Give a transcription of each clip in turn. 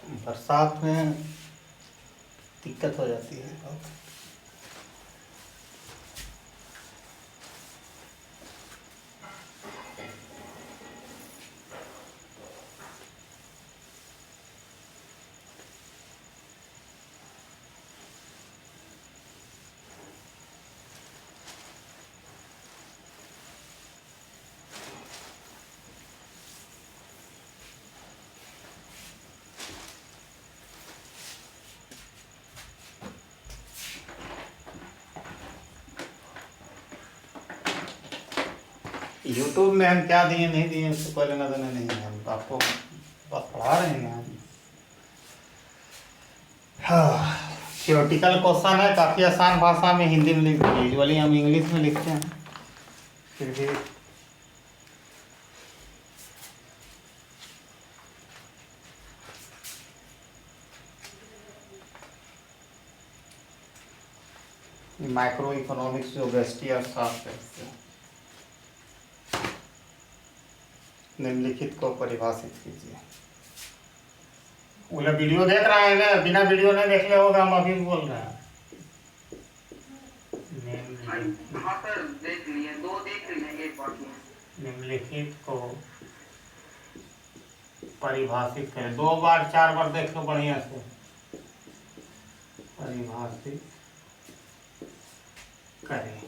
बरसात में दिक्कत हो जाती है बहुत। यूट्यूब में हम क्या दिए नहीं दिए उससे कोई लेना देना नहीं है, हम तो आपको बस पढ़ा रहे हैं हम। हाँ, थियोरटिकल क्वेश्चन है, काफ़ी आसान भाषा में हिंदी में लिख दिए। यूजुअली हम इंग्लिश में लिखते हैं, फिर भी माइक्रो इकोनॉमिक्स जो व्यष्टि अर्थशास्त्र है, निम्नलिखित को परिभाषित कीजिए। बोला वीडियो देख रहा है ना, बिना वीडियो नहीं देख लिया होगा, हम अभी बोल रहे हैं। निम्नलिखित को परिभाषित करें। 2 बार 4 बार देख लो बढ़िया से। परिभाषित करें।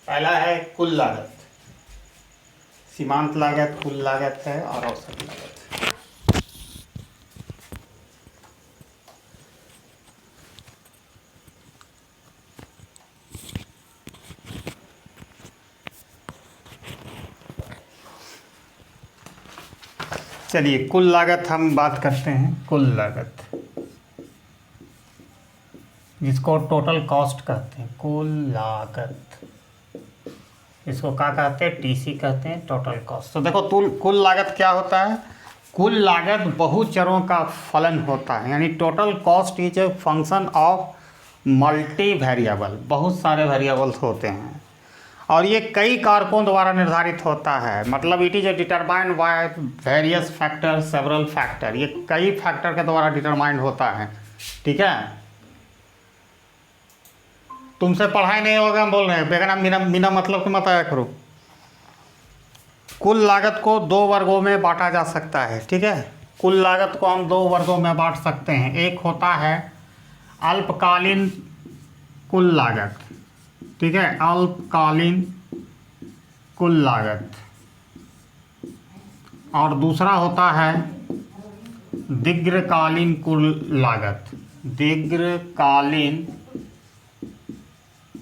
पहला है कुल लागत। सीमांत लागत, कुल लागत है और औसत लागत। चलिए कुल लागत हम बात करते हैं। कुल लागत जिसको टोटल कॉस्ट कहते हैं, कुल लागत, इसको क्या कहते हैं? टीसी कहते हैं, टोटल कॉस्ट। तो देखो कुल लागत क्या होता है? कुल लागत बहुचरों का फलन होता है, यानी total cost is a function of multi variable. बहुत सारे वेरिएबल्स होते हैं और ये कई कारकों द्वारा निर्धारित होता है। मतलब it is A determined by various factor, several factor. ये कई फैक्टर के द्वारा डिटरमाइंड होता है, ठीक है। तुमसे पढ़ाई नहीं होगा, हम बोल रहे हैं, बेगना बिना मतलब के मत आया करो। कुल लागत को 2 वर्गों में बांटा जा सकता है, ठीक है। कुल लागत को हम 2 वर्गों में बांट सकते हैं। एक होता है अल्पकालीन कुल लागत, ठीक है, अल्पकालीन कुल लागत, और दूसरा होता है दीर्घकालीन कुल लागत। दीर्घकालीन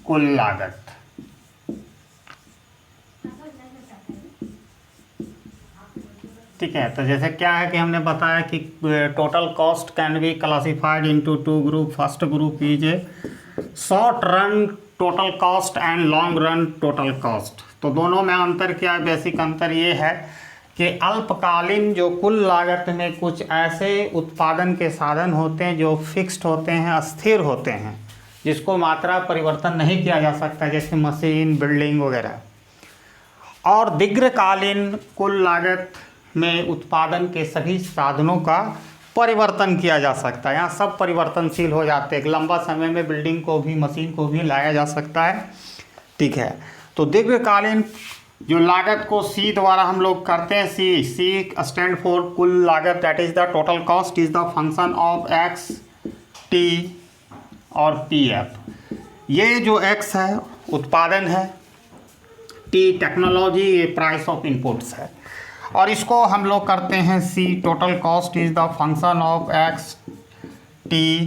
कुल लागत, ठीक है। तो जैसे क्या है कि हमने बताया कि total cost can be classified into 2 group. First group is a short run total cost and long run total cost. तो दोनों में अंतर क्या है? बेसिक अंतर ये है कि अल्पकालीन जो कुल लागत में कुछ ऐसे उत्पादन के साधन होते हैं जो फिक्स्ड होते हैं, अस्थिर होते हैं, जिसको मात्रा परिवर्तन नहीं किया जा सकता, जैसे मशीन, बिल्डिंग वगैरह। और दीर्घकालीन कुल लागत में उत्पादन के सभी साधनों का परिवर्तन किया जा सकता है। यहाँ सब परिवर्तनशील हो जाते हैं। एक लंबा समय में बिल्डिंग को भी, मशीन को भी लाया जा सकता है, ठीक है। तो दीर्घकालीन जो लागत को सी द्वारा हम लोग करते हैं, सी स्टैंड फॉर कुल लागत, that is the total cost is the function of X, T और पी एफ। ये जो एक्स है उत्पादन है, टी टेक्नोलॉजी, ये प्राइस ऑफ इनपुट्स है, और इसको हम लोग करते हैं C, total cost is the function of X, T,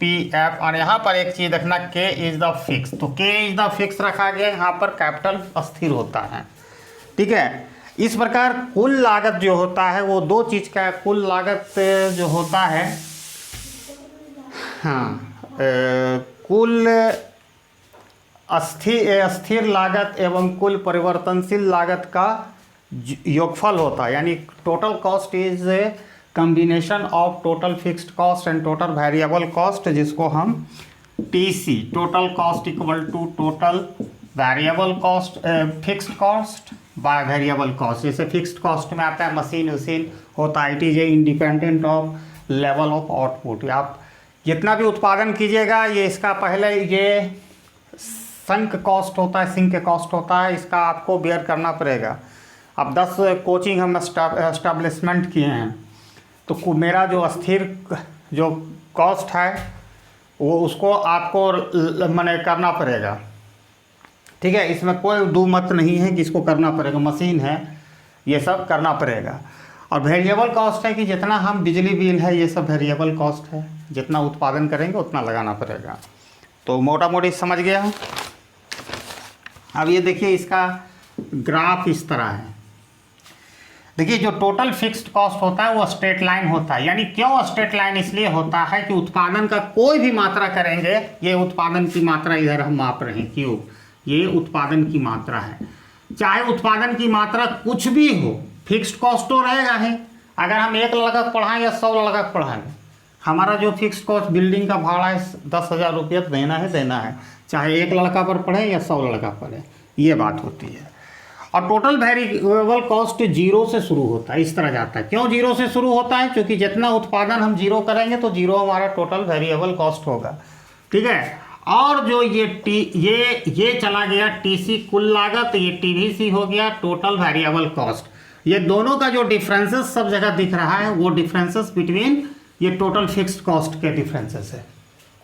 P F. और यहाँ पर एक चीज़ देखना, के इज द फिक्स। तो के इज द फिक्स रखा गया, यहाँ पर कैपिटल अस्थिर होता है, ठीक है। इस प्रकार कुल लागत जो होता है वो 2 चीज़ का है। कुल लागत जो होता है, हाँ, कुल अस्थिर लागत एवं कुल परिवर्तनशील लागत का योगफल होता है। यानी total cost is a combination of total fixed cost and total variable cost, जिसको हम TC, total cost equal to total variable cost, fixed cost by variable cost. जैसे फिक्स्ड कॉस्ट में आता है मशीन वशीन होता है, it is a independent of level of output. आप जितना भी उत्पादन कीजिएगा ये इसका पहले ये संक कॉस्ट होता है, सिंक कॉस्ट होता है, इसका आपको बेयर करना पड़ेगा। अब 10 कोचिंग हम एस्टैब्लिशमेंट किए हैं तो मेरा जो अस्थिर जो कॉस्ट है वो उसको आपको मने करना पड़ेगा, ठीक है। इसमें कोई दो मत नहीं है कि इसको करना पड़ेगा, मशीन है ये सब करना पड़ेगा। और वेरिएबल कॉस्ट है कि जितना हम बिजली बिल है ये सब वेरिएबल कॉस्ट है, जितना उत्पादन करेंगे उतना लगाना पड़ेगा। तो मोटा मोटी समझ गया। अब ये देखिए इसका ग्राफ इस तरह है। देखिए जो टोटल फिक्स्ड कॉस्ट होता है वो स्ट्रेट लाइन होता है। यानी क्यों स्ट्रेट लाइन? इसलिए होता है कि उत्पादन का कोई भी मात्रा करेंगे, ये उत्पादन की मात्रा इधर हम माप रहे हैं क्यों, ये उत्पादन की मात्रा है। चाहे उत्पादन की मात्रा कुछ भी हो, फिक्स्ड कॉस्ट तो रहेगा ही। अगर हम 1 लड़का पढ़ाएं या 100 लड़का पढ़ाएंगे, हमारा जो फिक्स्ड कॉस्ट बिल्डिंग का भाड़ा है 10,000 रुपया देना है, चाहे 1 लड़का पर पढ़े या 100 लड़का पढ़े, ये बात होती है। और टोटल वेरिएबल कॉस्ट 0 से शुरू होता है, इस तरह जाता है। क्यों 0 से शुरू होता है? क्योंकि जितना उत्पादन हम 0 करेंगे तो 0 हमारा टोटल वेरिएबल कॉस्ट होगा, ठीक है। और जो ये चला गया टीसी कुल लागत, ये टीवीसी हो गया टोटल वेरिएबल कॉस्ट। ये दोनों का जो डिफरेंसेस सब जगह दिख रहा है वो डिफरेंसेस बिटवीन ये टोटल फिक्स्ड कॉस्ट के डिफरेंसेस है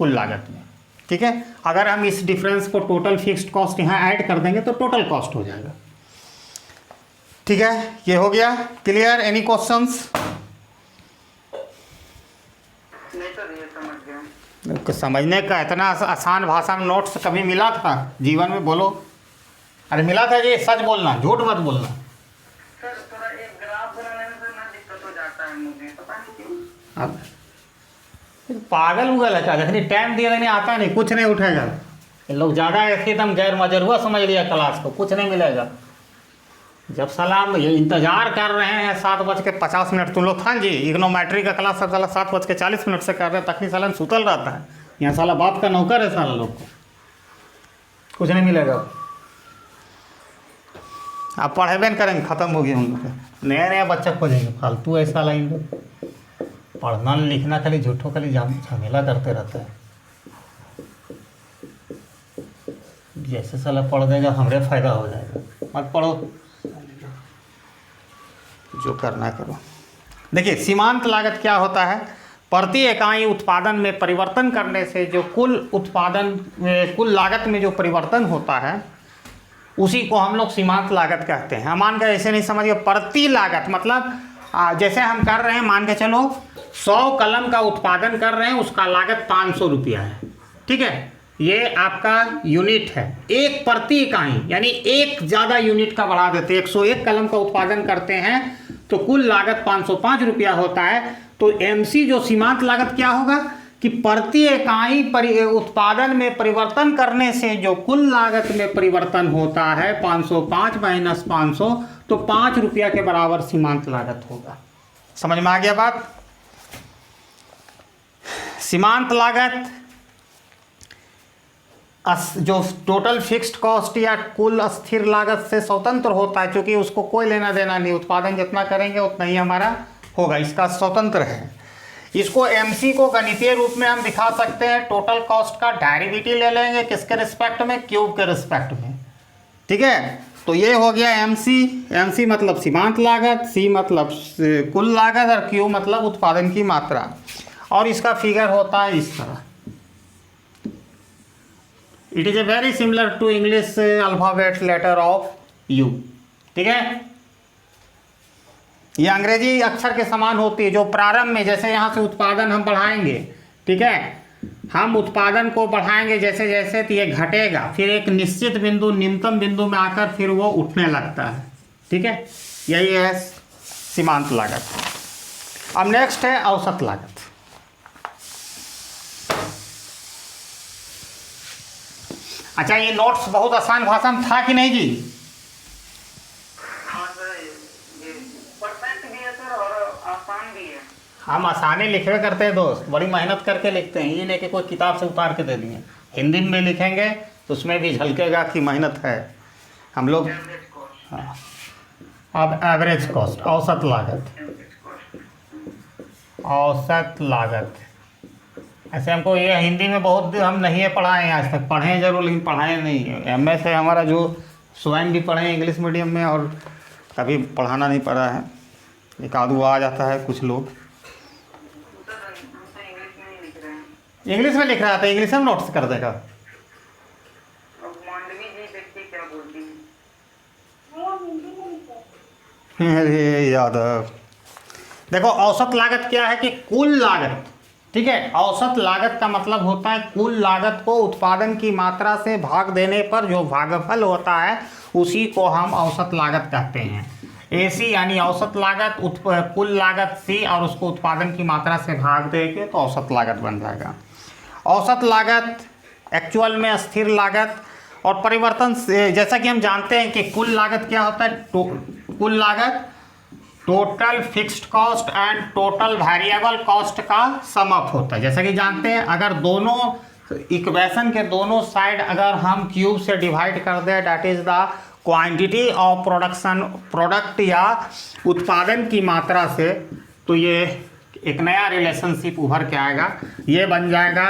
कुल लागत में, ठीक है। अगर हम इस डिफरेंस को टोटल फिक्स्ड कॉस्ट यहाँ ऐड कर देंगे तो टोटल कॉस्ट हो जाएगा, ठीक है। ये हो गया क्लियर? Any questions? समझने का इतना आसान भाषा में नोट्स कभी मिला था जीवन में? बोलो। अरे मिला था जी, सच बोलना, झूठ मत बोलना। सर थोड़ा एक ग्राफ बनाने में ना दिक्कत हो जाता है मुझे, पता नहीं क्यों। अब पागल उगल है क्या? जखनी टाइम दिया नहीं आता नहीं, कुछ नहीं उठेगा। इन लोग ज़्यादा एकदम गैर मजरूआ समझ लिया क्लास को, कुछ नहीं मिलेगा। जब सलाम ये इंतजार कर रहे हैं 7:50 तुम लोग खान जी इग्नोमेट्री का क्लास सब साला 7:40 से कर रहे हैं, तखनी साला सुतल रहता है। यहाँ साला बाप का नौकर है साला, लोग को कुछ नहीं मिलेगा। आप पढ़ेबे न करेंगे, ख़त्म हो गया। हम लोग नया नया बच्चा खोजेंगे फालतू ऐसा लाइन लोग। पढ़ना लिखना खाली झूठों खाली झमेला करते रहता है। जैसे साला पढ़ देगा हमरे फायदा हो जाएगा। मत पढ़ो, जो करना करो। देखिए सीमांत लागत क्या होता है? प्रति इकाई उत्पादन में परिवर्तन करने से जो कुल लागत में जो परिवर्तन होता है उसी को हम लोग सीमांत लागत कहते हैं। मान के ऐसे नहीं समझिए, प्रति लागत मतलब जैसे हम कर रहे हैं, मान के चलो 100 कलम का उत्पादन कर रहे हैं, उसका लागत 500 रुपया है, ठीक है। ये आपका यूनिट है, एक प्रति इकाई यानी एक ज़्यादा यूनिट का बढ़ा देते हैं। 101 कलम का उत्पादन करते हैं तो कुल लागत 505 रुपया होता है। तो एमसी जो सीमांत लागत क्या होगा कि प्रति इकाई उत्पादन में परिवर्तन करने से जो कुल लागत में परिवर्तन होता है 505 माइनस 500, तो 5 रुपया के बराबर सीमांत लागत होगा। समझ में आ गया बात? सीमांत लागत जो टोटल फिक्स्ड कॉस्ट या कुल स्थिर लागत से स्वतंत्र होता है, क्योंकि उसको कोई लेना देना नहीं, उत्पादन जितना करेंगे उतना ही हमारा होगा, इसका स्वतंत्र है। इसको एमसी को गणितीय रूप में हम दिखा सकते हैं। टोटल कॉस्ट का डेरिवेटिव ले लेंगे किसके रिस्पेक्ट में? क्यूब के रिस्पेक्ट में, ठीक है। तो ये हो गया एमसी। एमसी मतलब सीमांत लागत, सी मतलब कुल लागत और क्यू मतलब उत्पादन की मात्रा। और इसका फिगर होता है इस तरह। It is a very similar to English alphabet letter of U, ठीक है। ये अंग्रेजी अक्षर के समान होती है। जो प्रारंभ में जैसे यहाँ से उत्पादन हम बढ़ाएंगे, ठीक है, हम उत्पादन को बढ़ाएंगे जैसे जैसे तो ये घटेगा, फिर एक निश्चित बिंदु निम्नतम बिंदु में आकर फिर वो उठने लगता है, ठीक है। यही है सीमांत लागत। अब नेक्स्ट है औसत लागत। अच्छा, ये नोट्स बहुत आसान भाषा में था कि नहीं जी? हाँ सर, ये परफेक्ट भी है सर और आसान भी है। हम आसानी लिखवे करते हैं दोस्त, बड़ी मेहनत करके लिखते हैं। ये नहीं कि कोई किताब से उतार के दे दिए। हिंदी में लिखेंगे तो उसमें भी झलकेगा कि मेहनत है हम लोग। हाँ, अब एवरेज कॉस्ट, औसत लागत, औसत लागत। ऐसे हमको ये हिंदी में बहुत हम नहीं पढ़ाए हैं आज तक, पढ़े हैं जरूर लेकिन पढ़ाए नहीं है। एमए से हमारा जो स्वयं भी पढ़े हैं इंग्लिश मीडियम में और कभी पढ़ाना नहीं पड़ा है। एक आध आ जाता है कुछ लोग। इंग्लिश में लिख रहा था, इंग्लिश में नोट्स कर देगा। अरे यादव, देखो औसत लागत क्या है कि कुल लागत, ठीक है। औसत लागत का मतलब होता है कुल लागत को उत्पादन की मात्रा से भाग देने पर जो भागफल होता है उसी को हम औसत लागत कहते हैं। AC यानी औसत लागत, कुल लागत C और उसको उत्पादन की मात्रा से भाग देंगे तो औसत लागत बन जाएगा। औसत लागत एक्चुअल में स्थिर लागत और परिवर्तन से, जैसा कि हम जानते हैं कि कुल लागत क्या होता है, कुल लागत total fixed cost and total variable cost का सम अप होता है। जैसा कि जानते हैं अगर दोनों इक्वेशन के दोनों साइड अगर हम क्यूब से डिवाइड कर दें, that is the quantity of production, product या उत्पादन की मात्रा से, तो ये एक नया रिलेशनशिप उभर के आएगा। ये बन जाएगा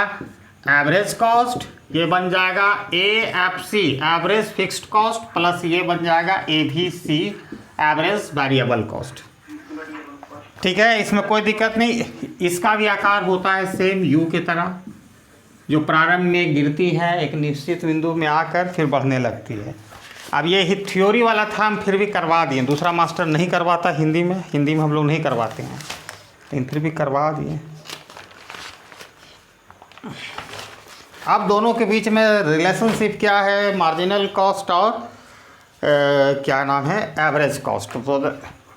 एवरेज कॉस्ट, ये बन जाएगा AFC average fixed cost, plus ये बन जाएगा ABC एवरेज वेरिएबल कॉस्ट। ठीक है, इसमें कोई दिक्कत नहीं। इसका भी आकार होता है सेम U की तरह, जो प्रारंभ में गिरती है एक निश्चित बिंदु में आकर फिर बढ़ने लगती है। अब ये ही थ्योरी वाला था, हम फिर भी करवा दिए। दूसरा मास्टर नहीं करवाता हिंदी में, हिंदी में हम लोग नहीं करवाते हैं, लेकिन फिर भी करवा दिए। अब दोनों के बीच में रिलेशनशिप क्या है, मार्जिनल कॉस्ट और क्या नाम है, एवरेज कॉस्ट। तो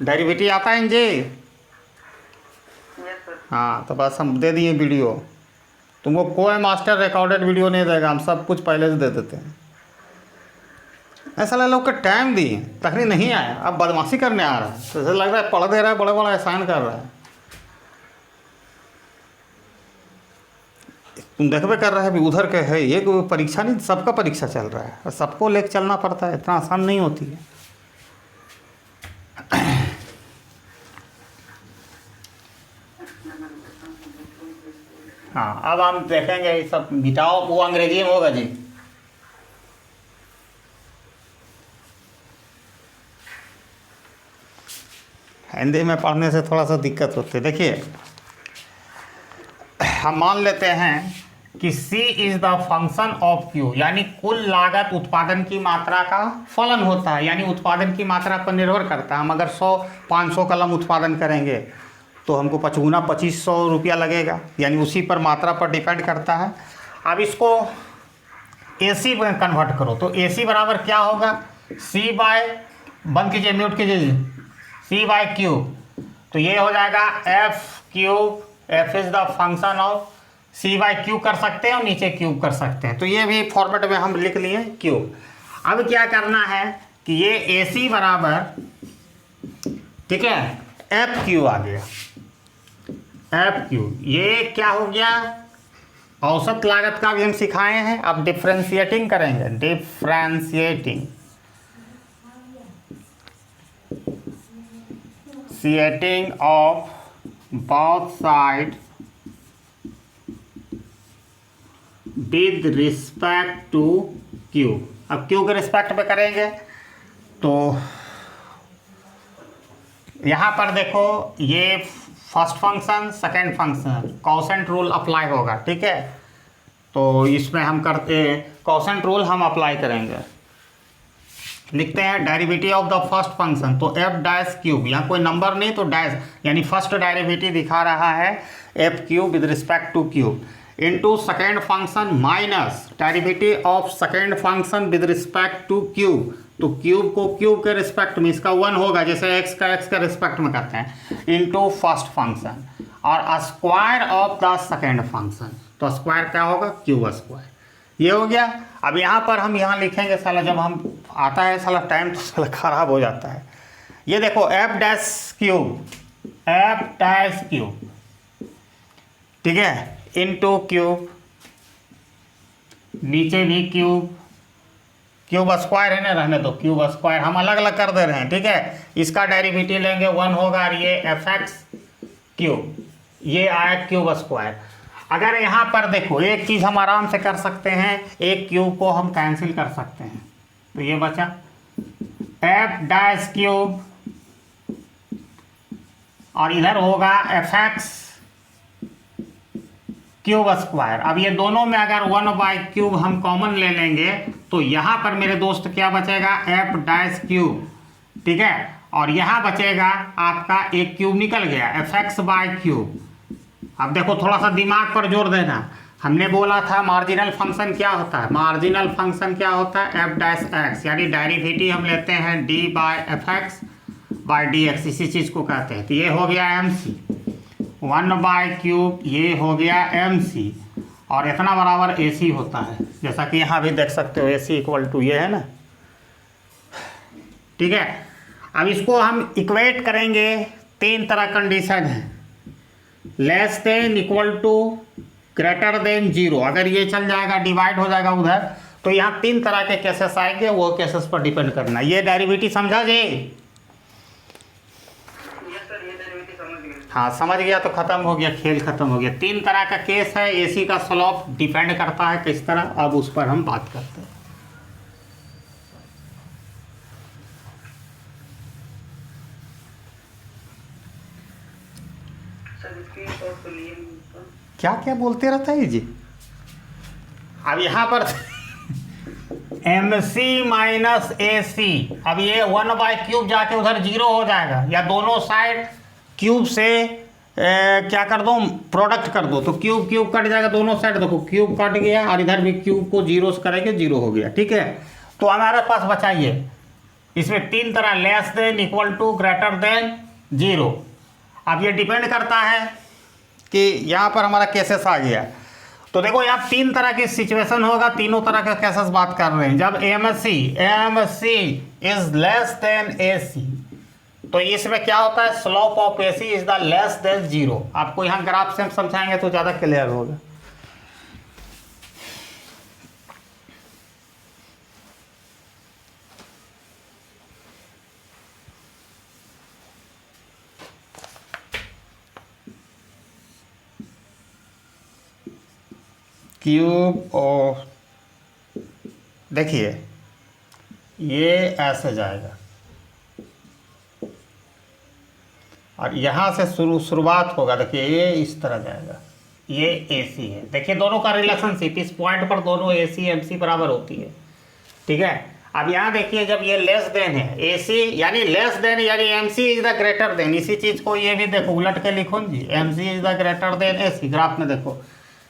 डेरिवेटिव आता है जी। हाँ, तो बस हम दे दिए वीडियो। तुमको कोई मास्टर रिकॉर्डेड वीडियो नहीं देगा, हम सब कुछ पहले से दे देते हैं। ऐसा लोग का टाइम दिए तकरीर नहीं आया, अब बदमाशी करने आ रहा है, तो ऐसा लग रहा है पढ़ दे रहा है, बड़ा बड़ा एहसान कर रहा है। तुम देखबे कर रहा है भी उधर के है, ये कोई परीक्षा नहीं, सबका परीक्षा चल रहा है और सबको लेके चलना पड़ता है, इतना आसान नहीं होती है। हाँ, अब हम देखेंगे ये सब मिटाओ, वो अंग्रेजी में होगा जी। हिंदी में पढ़ने से थोड़ा सा दिक्कत होती है। देखिए, हम मान लेते हैं कि C is the function of Q, यानी कुल लागत उत्पादन की मात्रा का फलन होता है, यानी उत्पादन की मात्रा पर निर्भर करता है। हम अगर 100-500 कलम उत्पादन करेंगे तो हमको 2500 रुपया लगेगा, यानी उसी पर मात्रा पर डिपेंड करता है। अब इसको AC में कन्वर्ट करो तो AC बराबर क्या होगा, C बाय, बंद कीजिए, म्यूट कीजिए, C बाय Q। तो ये हो जाएगा F/Q, F is the function of C by Q कर सकते हैं और नीचे क्यूब कर सकते हैं। तो ये भी फॉर्मेट में हम लिख लिए क्यूब। अब क्या करना है कि ये AC बराबर, ठीक है, FQ आ गया, FQ। ये क्या हो गया, औसत लागत का भी हम सिखाए हैं। अब डिफ्रेंशिएटिंग करेंगे, differentiating of both side with respect to Q। अब Q के रिस्पेक्ट पे करेंगे तो यहाँ पर देखो, ये first function, second function, constant rule apply होगा, ठीक है। तो इसमें हम करते कॉसेंट रूल हम अप्लाई करेंगे, लिखते हैं derivative of the first function, तो एफ डैश क्यूब, यहाँ कोई नंबर नहीं तो डैश, यानी फर्स्ट डेरिवेटिव दिखा रहा है F cube with respect two cube, into second function minus derivative of second function with respect two cube. तो क्यूब को क्यूब के रिस्पेक्ट में इसका 1 होगा, जैसे एक्स का रिस्पेक्ट में करते हैं, इनटू फर्स्ट फंक्शन और square of the second function. तो स्क्वायर क्या होगा, क्यूब स्क्वायर। ये हो गया। अब यहाँ पर हम यहाँ लिखेंगे, साला जब हम आता है साला टाइम तो साला खराब हो जाता है। ये देखो F dash cube, F dash cube, ठीक है, इनटू क्यूब, नीचे भी क्यूब, क्यूब स्क्वायर है ना, रहने दो, क्यूब स्क्वायर हम अलग अलग कर दे रहे हैं, ठीक है। इसका डेरिवेटिव लेंगे 1 होगा, और ये एफ एक्स क्यूब, ये आया क्यूब स्क्वायर। अगर यहाँ पर देखो एक चीज़ हम आराम से कर सकते हैं, एक क्यूब को हम कैंसिल कर सकते हैं, तो ये बचा एफ डैश क्यूब, और इधर होगा एफ एक्स क्यूब स्क्वायर। अब ये दोनों में अगर 1/क्यूब हम कॉमन ले लेंगे तो यहाँ पर मेरे दोस्त क्या बचेगा, एफ डैश क्यूब, ठीक है। और यहाँ बचेगा आपका एक क्यूब निकल गया, एफ एक्स बाय क्यूब। अब देखो थोड़ा सा दिमाग पर जोर देना, हमने बोला था मार्जिनल फंक्शन क्या होता है, मार्जिनल फंक्शन क्या होता है, एफ डैश एक्स, यानी डेरिवेटिव हम लेते हैं D by F X by D X, इसी चीज़ को कहते हैं। तो ये हो गया एम सी, 1/क्यूब, ये हो गया एम सी, और इतना बराबर ए सी होता है, जैसा कि यहाँ भी देख सकते हो, ए सी इक्वल टू ये है ना, ठीक है। अब इसको हम इक्वेट करेंगे, 3 तरह कंडीशन है, less than, equal to, greater than 0। अगर ये चल जाएगा, डिवाइड हो जाएगा उधर, तो यहाँ 3 तरह के केसेस आएंगे, वो केसेस पर डिपेंड करना। ये डेरिवेटिव समझा जी? हाँ समझ गया तो खत्म हो गया, खेल खत्म हो गया। 3 तरह का केस है, एसी का स्लोप डिपेंड करता है किस तरह, अब उस पर हम बात करते हैं। क्या क्या बोलते रहता है जी। अब यहाँ पर एम सी माइनस ए सी, अब ये 1/क्यूब जाके उधर 0 हो जाएगा, या दोनों साइड क्यूब से क्या कर दो, प्रोडक्ट कर दो, तो क्यूब क्यूब कट जाएगा दोनों साइड, देखो क्यूब कट गया, और इधर भी क्यूब को 0 से करेंगे, 0 हो गया, ठीक है। तो हमारे पास बचा ये, इसमें 3 तरह, less than, equal to, greater than 0। अब ये डिपेंड करता है कि यहाँ पर हमारा केसेस आ गया, तो देखो यहाँ 3 तरह की सिचुएशन होगा, तीनों तरह के केसेस बात कर रहे हैं। जब M C is less than A C, तो इसमें क्या होता है, slope of A C is the less than 0। आपको यहाँ ग्राफ से हम समझाएंगे तो ज़्यादा क्लियर होगा। क्यूब और देखिए ये ऐसे जाएगा, और यहाँ से शुरुआत होगा, देखिए ये इस तरह जाएगा, ये AC है। देखिए दोनों का रिलेशनशिप, इस पॉइंट पर दोनों AC MC बराबर होती है, ठीक है। अब यहाँ देखिए जब ये लेस देन है, AC यानी लेस देन, यानी MC is the greater than, इसी चीज़ को ये भी देखो उलट के लिखो जी, MC is the greater than AC। Graph में देखो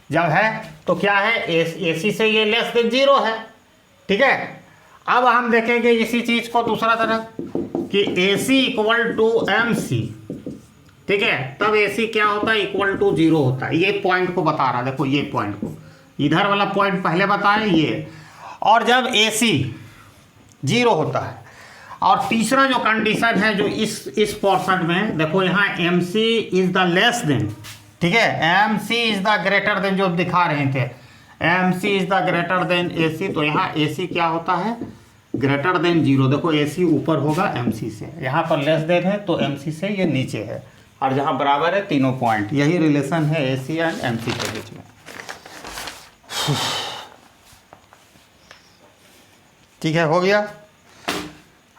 जब है तो क्या है, AC से ये लेस देन 0 है, ठीक है। अब हम देखेंगे इसी चीज़ को दूसरा तरह कि AC इक्वल टू MC, ठीक है, तब AC क्या होता है, इक्वल टू 0 होता है। ये पॉइंट को बता रहा है, देखो ये पॉइंट को, इधर वाला पॉइंट पहले बताए ये, और जब AC 0 होता है, और तीसरा जो कंडीशन है जो इस पोर्शन में देखो, यहाँ MC is the less then, ठीक है, MC is the greater than, जो दिखा रहे थे MC is the greater than AC, तो यहाँ AC क्या होता है, ग्रेटर देन 0। देखो AC ऊपर होगा MC से, यहाँ पर लेस देन है तो MC से ये नीचे है, और जहाँ बराबर है तीनों पॉइंट, यही रिलेशन है AC एंड MC के बीच में, ठीक है, हो गया।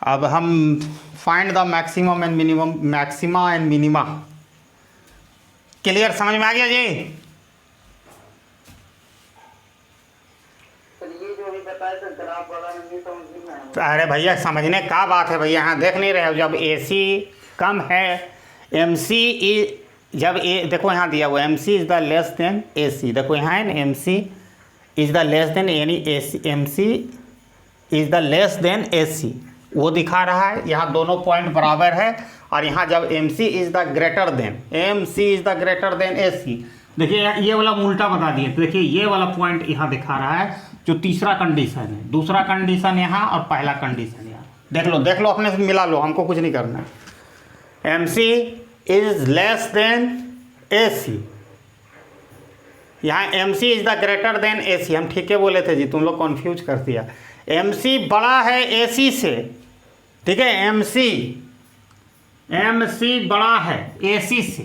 अब हम find the maximum and minimum, maxima and minima, clear, समझ में आ गया जी। तो अरे भैया समझने का बात है भैया, यहाँ देख नहीं रहे हो, जब AC कम है, MC जब देखो यहाँ दिया हुआ MC is the less then AC, देखो यहाँ है ना MC is the less then, यानी MC is the less then AC, वो दिखा रहा है। यहाँ दोनों पॉइंट बराबर है, और यहाँ जब MC is the greater than, MC is the greater than AC, देखिए ये वाला उल्टा बता दिए, तो देखिए ये वाला पॉइंट यहाँ दिखा रहा है जो तीसरा कंडीशन है, दूसरा कंडीशन यहाँ और पहला कंडीशन यहाँ, देख लो अपने से मिला लो, हमको कुछ नहीं करना है। MC is less then AC, यहाँ MC is the greater than AC, हम ठीक है बोले थे जी, तुम लोग कन्फ्यूज कर दिया। MC बड़ा है AC से, ठीक है, MC बड़ा है AC से,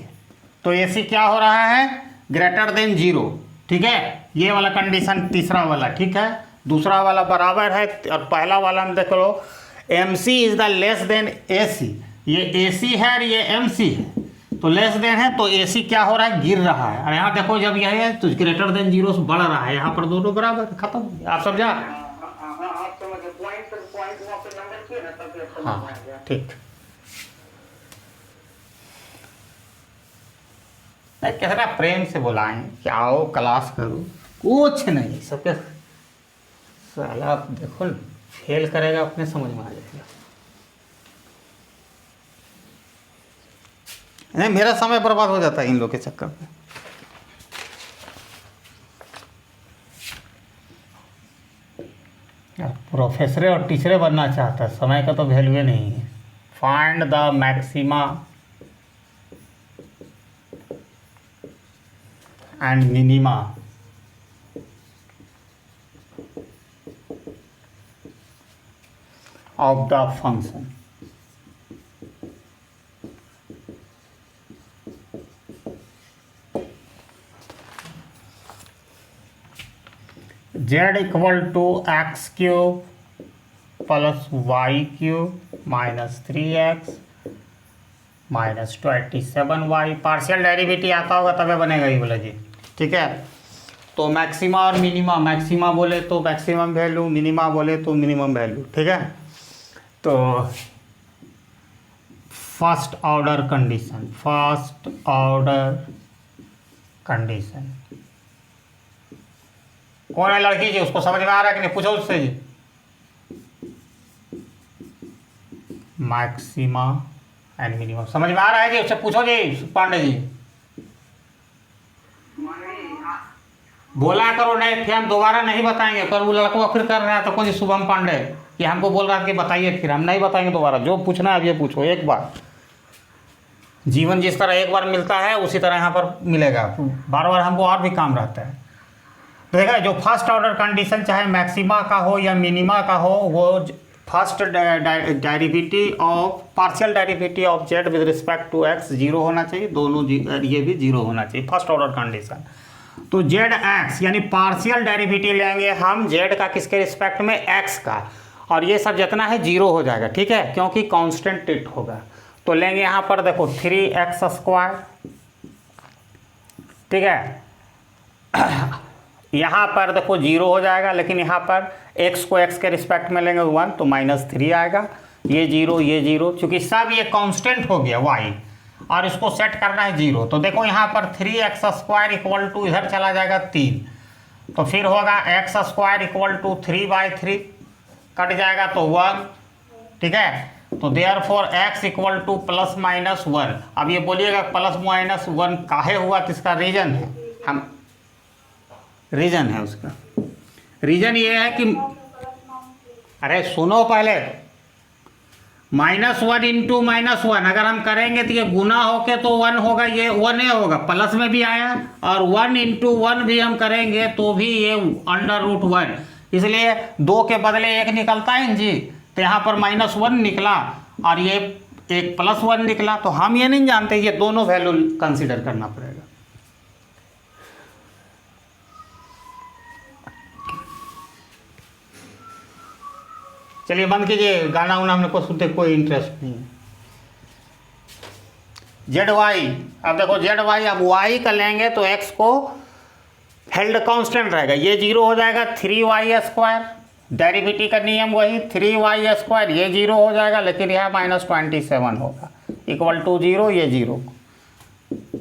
तो AC क्या हो रहा है, ग्रेटर देन 0, ठीक है, ये वाला कंडीशन तीसरा वाला, ठीक है। दूसरा वाला बराबर है और पहला वाला में देख लो MC is the less then AC, ये AC है और ये MC है, तो लेस देन है तो AC क्या हो रहा है, गिर रहा है। और यहाँ देखो जब यह है तो ग्रेटर देन 0 से बढ़ रहा है, यहाँ पर दोनों बराबर, खत्म। आप समझा? हाँ ठीक। नहीं कितना प्रेम से बुलाएं कि आओ क्लास करो, कुछ नहीं, सबके साला देखो फेल करेगा अपने समझ में आ जाएगा। नहीं मेरा समय बर्बाद हो जाता है इन लोग के चक्कर में। प्रोफेसर और टीचर बनना चाहता है, समय का तो वैल्यू नहीं है। Find the maxima and minima of the function. Z equal to x cube plus y cube minus 3x minus 27y, partial derivative आता होगा तभी बनेगा ये बोला जी, ठीक है। तो मैक्सिमा और मिनिमा, मैक्सिमा बोले तो मैक्सिमम वैल्यू, मिनिमा बोले तो मिनिमम वैल्यू, ठीक है। तो फर्स्ट ऑर्डर कंडीशन कौन है लड़की जी, उसको समझ में आ रहा है कि नहीं, पूछो उससे जी। मैक्सिमा एंड मिनिमम समझ में आ रहा है जी, उससे पूछो जी पांडे जी। बोला करो नहीं, फिर हम दोबारा नहीं बताएंगे। पर वो लड़का फिर कर रहा है तो कौन जी, शुभम पांडे, कि हमको बोल रहा है कि बताइए, फिर हम नहीं बताएंगे दोबारा। जो पूछना है अब ये पूछो एक बार। जीवन जिस तरह एक बार मिलता है उसी तरह यहाँ पर मिलेगा, बार बार हमको और भी काम रहता है। तो देखा जो फर्स्ट ऑर्डर कंडीशन चाहे मैक्सिमा का हो या मिनिमा का हो, वो first derivative of partial derivative of Z with respect to X 0 होना चाहिए, दोनों ये भी 0 होना चाहिए, फर्स्ट ऑर्डर कंडीशन। तो जेड एक्स यानी पार्शियल डेरिवेटिव लेंगे हम जेड का किसके रिस्पेक्ट में, एक्स का, और ये सब जितना है 0 हो जाएगा, ठीक है, क्योंकि कांस्टेंट टेट होगा। तो लेंगे यहाँ पर देखो 3x², ठीक है, यहाँ पर देखो 0 हो जाएगा, लेकिन यहाँ पर x को x के रिस्पेक्ट में लेंगे 1 तो -3 आएगा, ये 0 ये 0, चूँकि सब ये कांस्टेंट हो गया y और इसको सेट करना है 0। तो देखो यहाँ पर 3x² इक्वल टू इधर चला जाएगा 3, तो फिर होगा x² इक्वल टू 3/3, कट जाएगा तो 1, ठीक है। तो देयरफॉर x इक्वल टू ±1। अब ये बोलिएगा +-1 काहे हुआ, तो इसका रीजन है, हम रीजन है उसका, रीजन ये है कि अरे सुनो पहले, -1 इंटू -1 अगर हम करेंगे तो ये गुना होके तो 1 होगा, ये 1 होगा, प्लस में भी आया, और 1 इंटू 1 भी हम करेंगे तो भी ये √1, इसलिए 2 के बदले 1 निकलता है जी, तो यहाँ पर -1 निकला और ये एक +1 निकला। तो हम ये नहीं जानते, ये दोनों वैल्यू कंसीडर करना पड़ेगा। चलिए बंद कीजिए, गाना उना हमने को सुनते कोई इंटरेस्ट नहीं है। ZY, अब देखो ZY, अब Y का लेंगे तो X को हेल्ड कांस्टेंट रहेगा, ये 0 हो जाएगा, 3y², डेरिवेटिव का नियम वही 3y², ये 0 हो जाएगा, लेकिन यह -27 होगा, इक्वल टू 0, ये 0,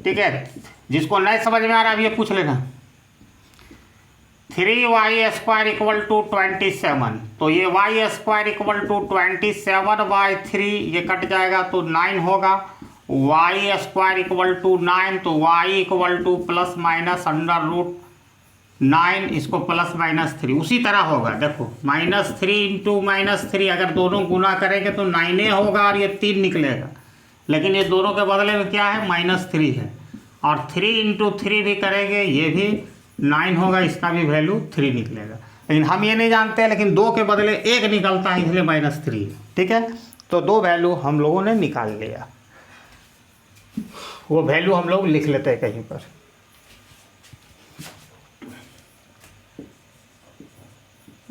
ठीक है। जिसको नहीं समझ में आ रहा है अब ये पूछ लेना। 3y² इक्वल टू 27, तो ये y² इक्वल टू 27/3, ये कट जाएगा तो 9 होगा, y² इक्वल टू 9, तो y इक्वल टू ±√9, इसको +-3 उसी तरह होगा। देखो -3 इंटू -3 अगर दोनों गुना करेंगे तो 9 होगा और ये 3 निकलेगा, लेकिन ये दोनों के बदले में क्या है, -3 है, और 3 इंटू 3 भी करेंगे, ये भी 9 होगा, इसका भी वैल्यू 3 निकलेगा। लेकिन हम ये नहीं जानते, लेकिन 2 के बदले 1 निकलता है इसलिए -3। ठीक है, तो 2 वैल्यू हम लोगों ने निकाल लिया, वो वैल्यू हम लोग लिख लेते हैं कहीं पर।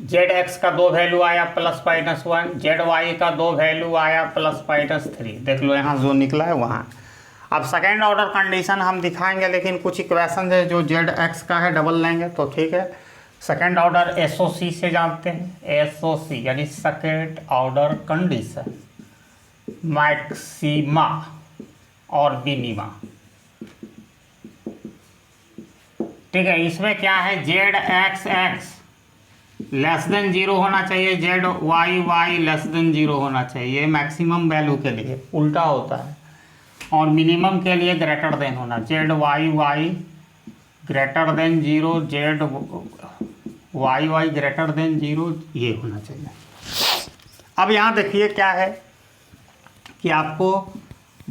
ZX का 2 वैल्यू आया +-1, ZY का 2 वैल्यू आया +-3। देख लो यहाँ जो निकला है वहाँ। अब सेकेंड ऑर्डर कंडीशन हम दिखाएंगे, लेकिन कुछ इक्वेशन है जो ZX का है डबल लेंगे तो ठीक है। सेकेंड ऑर्डर SOC से जानते हैं, SOC यानी सेकेंड ऑर्डर कंडीशन, मैक्सिमा और मिनिमा। ठीक है, इसमें क्या है, ZXX लेस देन 0 होना चाहिए, ZYY लेस देन 0 होना चाहिए, मैक्सिमम वैल्यू के लिए उल्टा होता है, और मिनिमम के लिए ग्रेटर देन होना, ZYY greater than 0, ZYY greater than 0, ये होना चाहिए। अब यहाँ देखिए क्या है कि आपको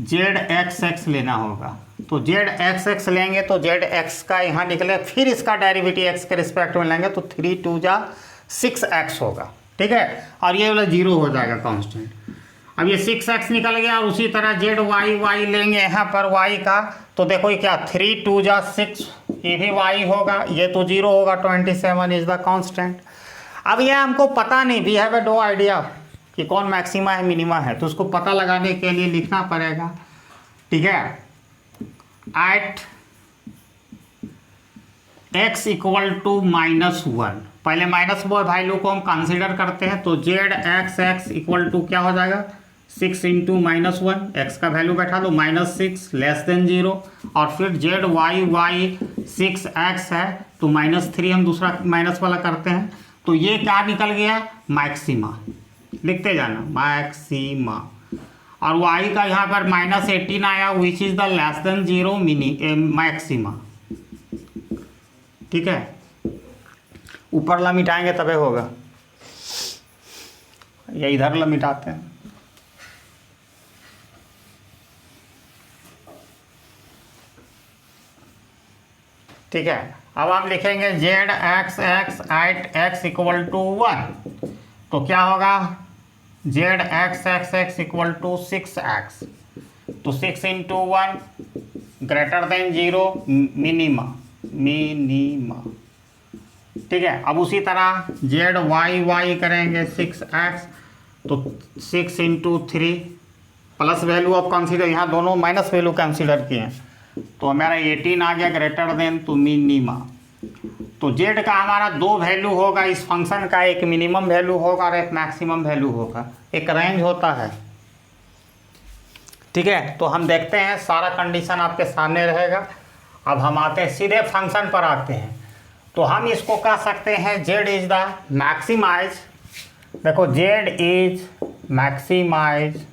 ZXX लेना होगा, तो ZXX लेंगे तो ZX का यहाँ निकले, फिर इसका डेरिवेटिव x के रिस्पेक्ट में लेंगे तो 3 2 जा 6x होगा। ठीक है, और ये वाला 0 हो जाएगा कांस्टेंट। अब ये 6x निकल गया, और उसी तरह ZYY लेंगे यहाँ पर y का, तो देखो ये क्या 3 2 जा 6, ये भी y होगा, ये तो 0 होगा, 27 इज द कांस्टेंट। अब ये हमको पता नहीं, वी हैव नो आइडिया कि कौन मैक्सिमा है मिनिमा है, तो उसको पता लगाने के लिए लिखना पड़ेगा। ठीक है, एट x इक्वल टू -1, पहले माइनस वैल्यू को हम कंसीडर करते हैं, तो ZXX इक्वल टू क्या हो जाएगा, 6 × -1, x का वैल्यू बैठा दो -6 लेस देन 0, और फिर ZYY 6x है तो -3 हम दूसरा माइनस वाला करते हैं, तो ये क्या निकल गया, मैक्सिमा। लिखते जाना मैक्सिमा, और y का यहाँ पर -18 आया, which is the less than 0 maxima. ठीक है, ऊपर ला मिटाएंगे तबे होगा, या इधर ला मिटाते हैं। ठीक है, अब हम लिखेंगे ZXX at x equal to 1, तो क्या होगा, ZXXX इक्वल टू 6x, तो 6 × 1 ग्रेटर देन 0 मिनिमा। ठीक है, अब उसी तरह ZYY करेंगे 6x, तो 6 × 3 प्लस वैल्यू ऑफ कंसीडर, यहाँ दोनों माइनस वैल्यू कंसीडर किए हैं, तो हमारा 18 आ गया ग्रेटर देन टू मिनिमा। तो z का हमारा 2 वैल्यू होगा इस फंक्शन का, एक मिनिमम वैल्यू होगा और एक मैक्सिमम वैल्यू होगा, एक रेंज होता है। ठीक है, तो हम देखते हैं, सारा कंडीशन आपके सामने रहेगा। अब हम आते हैं सीधे फंक्शन पर आते हैं, तो हम इसको कह सकते हैं z इज द मैक्सिमाइज। देखो z is maximise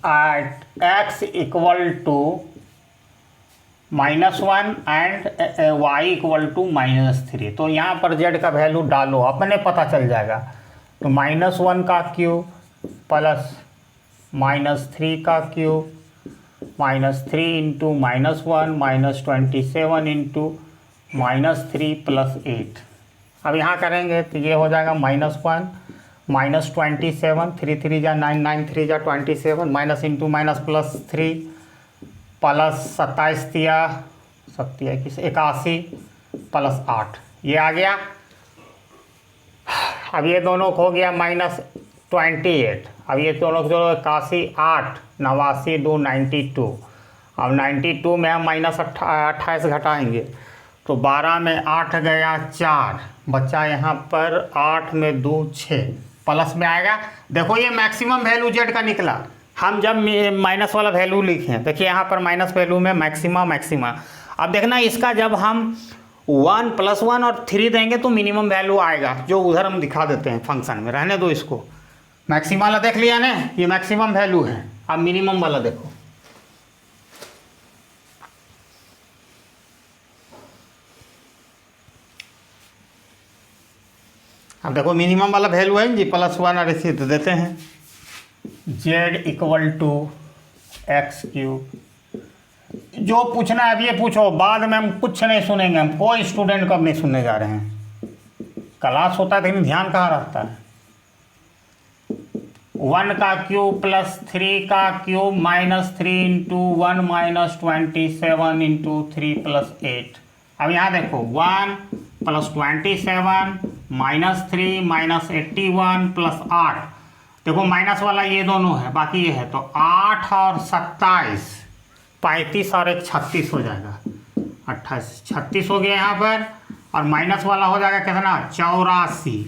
at x equal to -1 and y equal to -3, तो यहाँ पर z का वैल्यू डालो, अपने पता चल जाएगा। तो -1 का क्यूब प्लस -3 का क्यूब -3 × -1 -27 × -3 + 8। अब यहाँ करेंगे तो ये हो जाएगा -1 -27, 3 3 जा 9, 9 3 जा 27, माइनस इंटू माइनस +3 प्लस 27 तिया 81 प्लस 8, ये आ गया। अब ये दोनों को हो गया -28, अब ये दोनों 81 8 89 2 92, अब 92 में हम -28 घटाएंगे तो 12 में 8 गया 4, बच्चा यहाँ पर 8 में 2 6 प्लस में आएगा। देखो ये मैक्सिमम वैल्यू जेड का निकला। हम जब माइनस वाला वैल्यू लिखें, देखिए यहाँ पर माइनस वैल्यू में मैक्सिमा। अब देखना इसका जब हम 1 + 1 और 3 देंगे तो मिनिमम वैल्यू आएगा, जो उधर हम दिखा देते हैं फंक्शन में। रहने दो इसको, मैक्सिमा वाला देख लिया ना, ये मैक्सिमम वैल्यू है। अब मिनिमम वाला देखो, अब देखो मिनिमम वाला वैल्यू है जी +1 और इसी तो देते हैं z = x³ जो पूछना है अब ये पूछो, बाद में हम कुछ नहीं सुनेंगे, हम कोई स्टूडेंट को अब नहीं सुनने जा रहे हैं। क्लास होता है लेकिन ध्यान कहाँ रहता है। 1 का क्यूब प्लस 3 का cube minus 3 into 1 minus 27 into 3 plus 8। अब यहाँ देखो 1 प्लस 27 माइनस 3 माइनस 81 प्लस 8। देखो माइनस वाला ये दोनों है, बाकी ये है, तो 8 और 27 35 और एक 36 हो जाएगा, 28 36 हो गया यहाँ पर। और माइनस वाला हो जाएगा कितना, 84।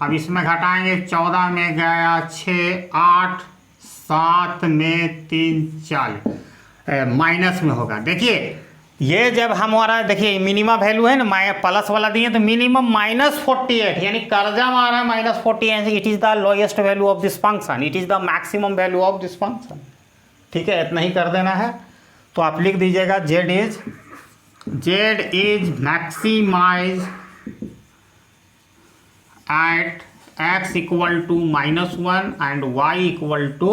अब इसमें घटाएंगे, 14 में गया 6 8 7 में 3 4 माइनस में होगा। देखिए ये जब हमारा देखिए मिनिमम वैल्यू है ना, प्लस वाला दिए तो मिनिमम -48, यानी कर्जा में आ रहा है -48। It is the lowest value of this function, it is the maximum value of this function. ठीक है, इतना ही कर देना है। तो आप लिख दीजिएगा z is maximise at x equal to -1 and y equal to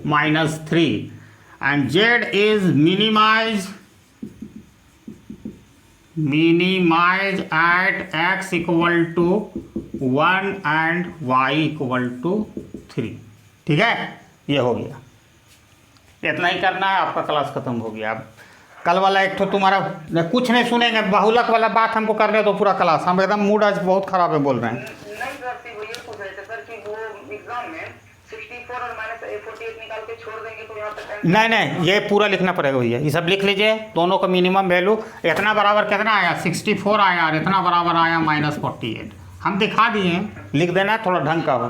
-3, and z is minimize at x equal to 1 and y equal to 3। ठीक है, ये हो गया, इतना ही करना है, आपका क्लास खत्म हो गया। अब कल वाला एक तो तुम्हारा कुछ नहीं सुनेंगे, बहुलक वाला बात हमको करने दो पूरा क्लास। हम एकदम मूड आज बहुत खराब है, बोल रहे हैं। नहीं सर, वो ये पूछ रहे थे सर कि वो एग्जाम में 64 और -48 निकाल के छोड़ देंगे तो यहाँ तक नहीं, ये पूरा लिखना पड़ेगा भैया, ये सब लिख लीजिए। दोनों का मिनिमम वैल्यू इतना बराबर कितना आया, 64 आया, और इतना बराबर आया -48। हम दिखा दिए, लिख देना थोड़ा ढंग का हो।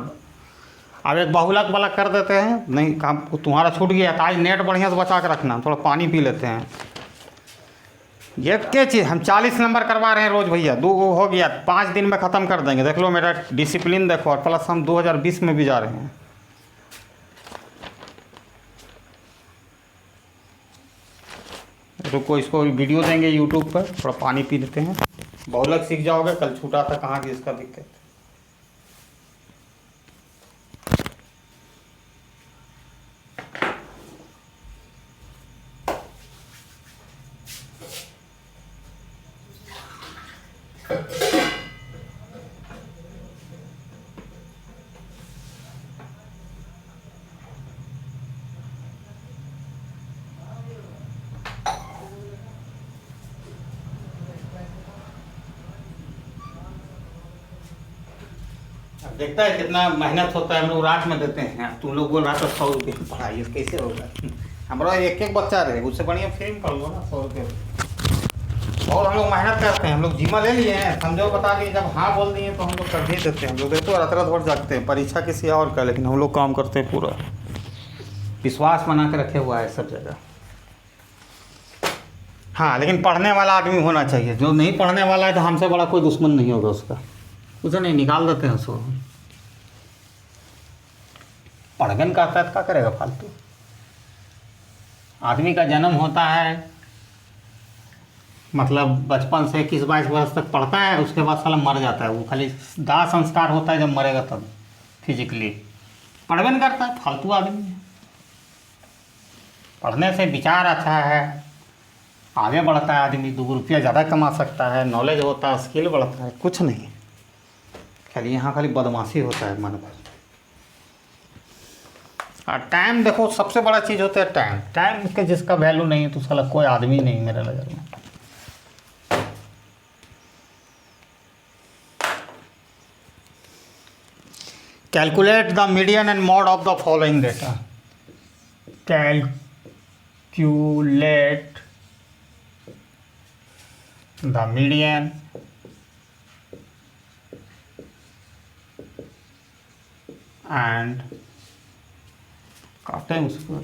अब एक बहुलक वाला कर देते हैं, नहीं काम तुम्हारा छूट गया तो आज नेट बढ़िया से बचा के रखना। थोड़ा पानी पी लेते हैं। ये क्या चीज़, हम 40 नंबर करवा रहे हैं रोज़ भैया, 2 हो गया, 5 दिन में ख़त्म कर देंगे। देख लो मेरा डिसिप्लिन देखो, और प्लस हम 2020 में भी जा रहे हैं। रुको, इसको वीडियो देंगे यूट्यूब पर, थोड़ा पानी पी लेते हैं। बहुलक सीख जाओगे, कल छूटा था कहाँ की इसका दिक्कत। देखता है कितना मेहनत होता है, हम लोग रात में देते हैं। तुम लोग बोल रहा था 100 रुपये पढ़ाई, कैसे होगा। हमारा एक बच्चा रहे, उससे बढ़िया फिल्म कर लो ना, 100 रुपये। और हम लोग मेहनत करते हैं, हम लोग जिम्मा ले लिए हैं, समझो बता दिए, जब हाँ बोल दिए तो हम लोग कर ही देते हैं। हम लोग देखो रात रात भर जागते हैं, परीक्षा किसी और का, लेकिन हम लोग काम करते हैं पूरा। विश्वास बना के रखे हुआ है सब जगह। हाँ, लेकिन पढ़ने वाला आदमी होना चाहिए। जो नहीं पढ़ने वाला है तो हमसे बड़ा कोई दुश्मन नहीं होगा उसका, उसे नहीं निकाल देते हैं उसको। पढ़गन करता है तो क्या करेगा फालतू। आदमी का जन्म होता है, मतलब बचपन से 21-22 वर्ष तक पढ़ता है, उसके बाद साला मर जाता है। वो खाली दाह संस्कार होता है जब मरेगा तब, फिजिकली। पढ़गन करता है, फालतू आदमी है। पढ़ने से विचार अच्छा है, आगे बढ़ता है आदमी, 2 रुपया ज़्यादा कमा सकता है, नॉलेज होता है, स्किल बढ़ता है। कुछ नहीं, खाली यहाँ खाली बदमाशी होता है मन भर। और टाइम देखो, सबसे बड़ा चीज़ होता है टाइम। टाइम के जिसका वैल्यू नहीं है तो साला कोई आदमी नहीं मेरे नज़र में। Calculate the median and mod of the following data. Calculate the median and काटे उसको।